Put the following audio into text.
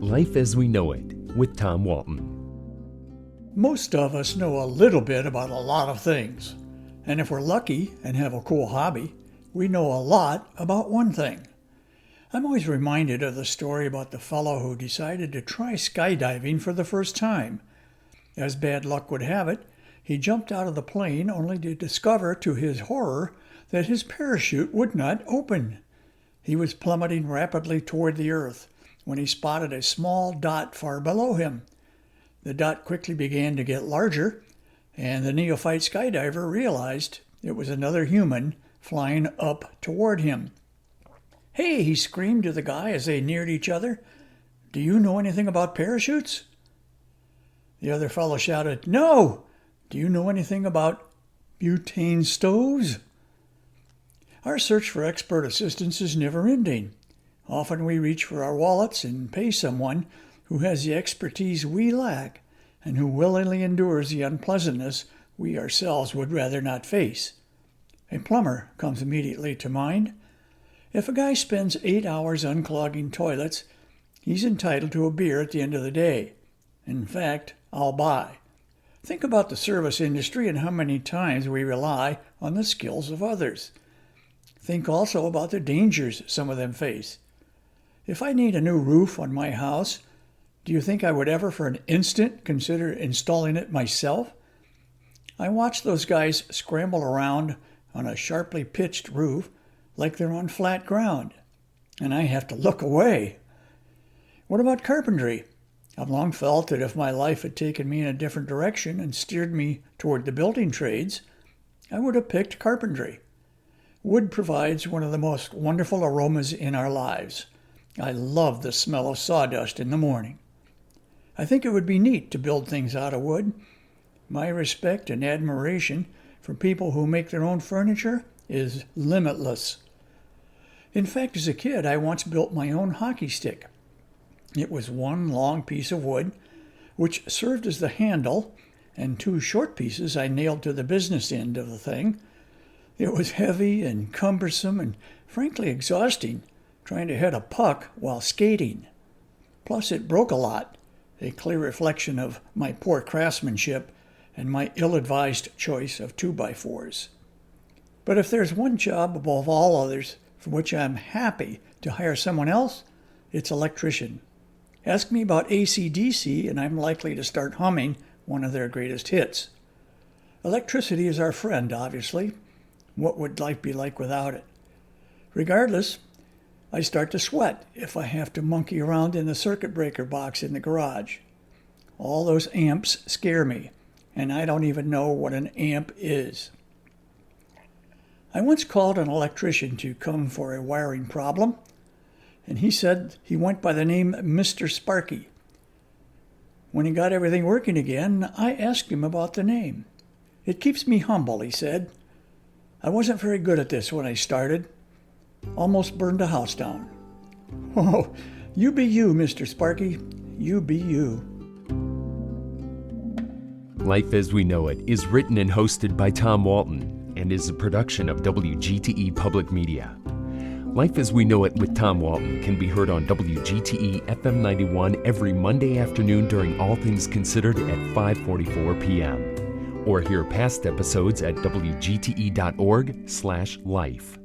Life as We Know It with Tom Walton. Most of us know a little bit about a lot of things. And if we're lucky and have a cool hobby, we know a lot about one thing. I'm always reminded of the story about the fellow who decided to try skydiving for the first time. As bad luck would have it, he jumped out of the plane only to discover to his horror that his parachute would not open. He was plummeting rapidly toward the earth when he spotted a small dot far below him. The dot quickly began to get larger, and the neophyte skydiver realized it was another human flying up toward him. "Hey," he screamed to the guy as they neared each other. "Do you know anything about parachutes?" The other fellow shouted, "No! Do you know anything about butane stoves?" Our search for expert assistance is never-ending. Often we reach for our wallets and pay someone who has the expertise we lack and who willingly endures the unpleasantness we ourselves would rather not face. A plumber comes immediately to mind. If a guy spends 8 hours unclogging toilets, he's entitled to a beer at the end of the day. In fact, I'll buy. Think about the service industry and how many times we rely on the skills of others. Think also about the dangers some of them face. If I need a new roof on my house, do you think I would ever for an instant consider installing it myself? I watch those guys scramble around on a sharply pitched roof like they're on flat ground, and I have to look away. What about carpentry? I've long felt that if my life had taken me in a different direction and steered me toward the building trades, I would have picked carpentry. Wood provides one of the most wonderful aromas in our lives. I love the smell of sawdust in the morning. I think it would be neat to build things out of wood. My respect and admiration for people who make their own furniture is limitless. In fact, as a kid, I once built my own hockey stick. It was one long piece of wood, which served as the handle, and 2 short pieces I nailed to the business end of the thing. It was heavy and cumbersome and frankly exhausting trying to hit a puck while skating. Plus it broke a lot, a clear reflection of my poor craftsmanship and my ill-advised choice of 2x4s. But if there's one job above all others for which I'm happy to hire someone else, it's electrician. Ask me about AC/DC and I'm likely to start humming one of their greatest hits. Electricity is our friend, obviously. What would life be like without it? Regardless, I start to sweat if I have to monkey around in the circuit breaker box in the garage. All those amps scare me, and I don't even know what an amp is. I once called an electrician to come for a wiring problem, and he said he went by the name Mr. Sparky. When he got everything working again, I asked him about the name. "It keeps me humble," he said. "I wasn't very good at this when I started. Almost burned a house down." Oh, you be you, Mr. Sparky. You be you. Life as We Know It is written and hosted by Tom Walton and is a production of WGTE Public Media. Life as We Know It with Tom Walton can be heard on WGTE FM 91 every Monday afternoon during All Things Considered at 5:44 p.m. Or hear past episodes at wgte.org/life.